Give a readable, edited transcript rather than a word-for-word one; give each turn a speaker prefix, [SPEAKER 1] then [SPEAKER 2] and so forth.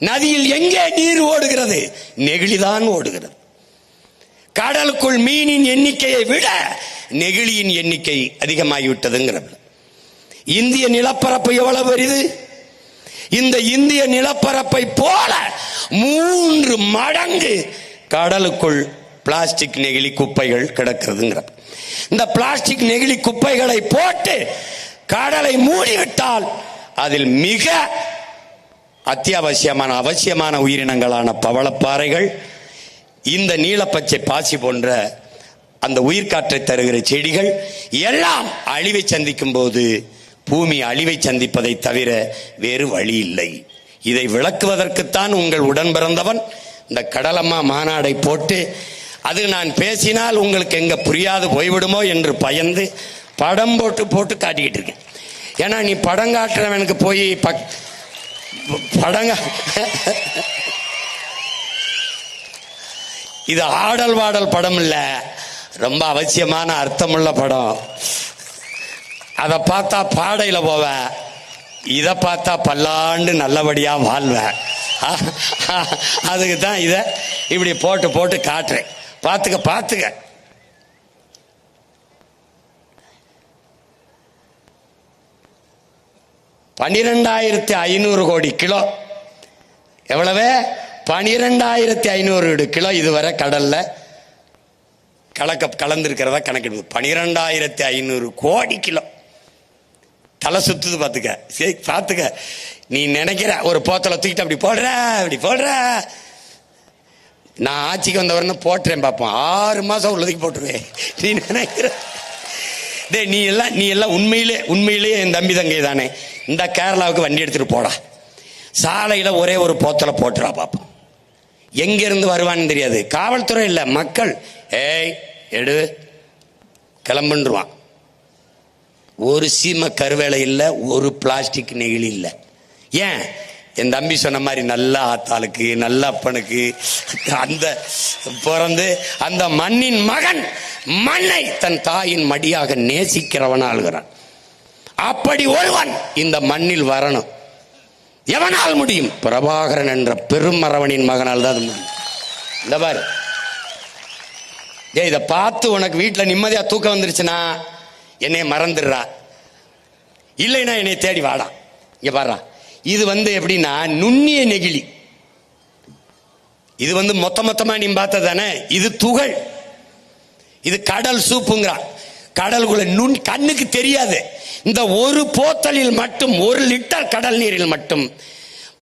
[SPEAKER 1] நதியில் எங்கே நீர் ஓடுகிறது? நெகிழிதான் ஓடுகிறது. கடலுக்குள் மீனின் எண்ணிக்கையை விட நெகிழியின் எண்ணிக்கை அதிகமாகிவிட்டதுங்கிறது. இந்திய நிலப்பரப்பு எவ்வளவு பெரிது? இந்த இந்திய நிலப்பரப்பை போல 3 மடங்கு கடலுக்குள் பிளாஸ்டிக் நெகிழி குப்பைகள் கிடக்கிறதுங்கிறது. இந்த பிளாஸ்டிக் நெகிழி குப்பைகளை போட்டு கடலை மூடிவிட்டால் அதில் மிக அவசியமான உயிரினங்களான பவளப்பாறைகள், இந்த நீலப்பச்சை பாசி போன்ற அந்த உயிர்காற்றை தருகிற செடிகள் எல்லாம் அழிவை சந்திக்கும் போது பூமி அழிவை சந்திப்பதை தவிர வேறு வழி இல்லை. இதை விளக்குவதற்குத்தான் உங்கள் உடன் பிறந்தவன் இந்த கடலம்மா மாநாடை போட்டு, அது நான் பேசினால் உங்களுக்கு எங்க புரியாது போய்விடுமோ என்று பயந்து படம் போட்டு காட்டிக்கிட்டு இருக்கேன். ஏன்னா நீ படம் காட்டுறவனுக்கு போய் படங்க இது ஆடல் வாடல் படம் இல்ல, ரொம்ப அவசியமான அர்த்தமுள்ள படம். அதை பார்த்தா பாடையில போவ, இதை பார்த்தா பல்லாண்டு நல்லபடியா வாழ்வ. அதுக்கு தான் இதை இப்படி போட்டு காட்டுறேன். பார்த்துக்க 12,500 கோடி கிலோ. எவ்வளவு? 12,500 கிலோ இதுவரை கடல்ல கலந்திருக்கிறதா கணக்கிடுது. 12,500 கோடி கிலோ. தலை சுத்துது. பார்த்துக்க. நீ நினைக்கிற ஒரு போத்தலை தூக்கிட்டு அப்படி போடுற. நான் ஆட்சிக்கு வந்தவரன்னு போட்டுறேன் பார்ப்போம். 6 மாசம் உள்ளதுக்கு போட்டுருவேன். நீ நினைக்கிற நீ எல்லாம் உண்மையிலேயே என் தம்பி தங்கை தானே. இந்த கேரளாவுக்கு வண்டி எடுத்துட்டு போடா, சாலையில ஒரே ஒரு போத்தலை போட்டுறா பார்ப்போம். எங்க இருந்து வருவான்னு தெரியாது. காவல்துறை இல்ல, மக்கள் எடு கிளம்புன்றுவான். ஒரு சீம கருவேலை இல்லை, ஒரு பிளாஸ்டிக் நெகிழி இல்லை. ஏன்? என் தம்பி சொன்ன மாதிரி நல்ல ஆத்தாளுக்கு, நல்ல அப்பனுக்கு அந்த பிறந்து அந்த மண்ணின் மகன் மண்ணை தன் தாயின் மடியாக நேசிக்கிறவன் ஆளுகிறான். அப்படி ஒருவன் இந்த மண்ணில் வரணும். எவனால் முடியும்? பிரபாகரன் என்ற பெரும் மரவனின் மகனால் தான் முடியும். இந்த பாரு, இதை பார்த்து உனக்கு வீட்டில் நிம்மதியா தூக்கம் வந்துருச்சுன்னா என்னை மறந்துடுறா, இல்லைன்னா என்னை தேடி வாடா. இங்க பாரு, இது எப்படின்னா நுண்ணிய நெகிழி. இது மொத்தமா நீ பார்த்த தானே. இது துகள். இது கடல் சூப்புங்கிறான். கடலுக்குள்ள கண்ணுக்கு தெரியாது. இந்த ஒரு போத்தலில் மட்டும் 1 லிட்டர் கடல் நீரில் மட்டும்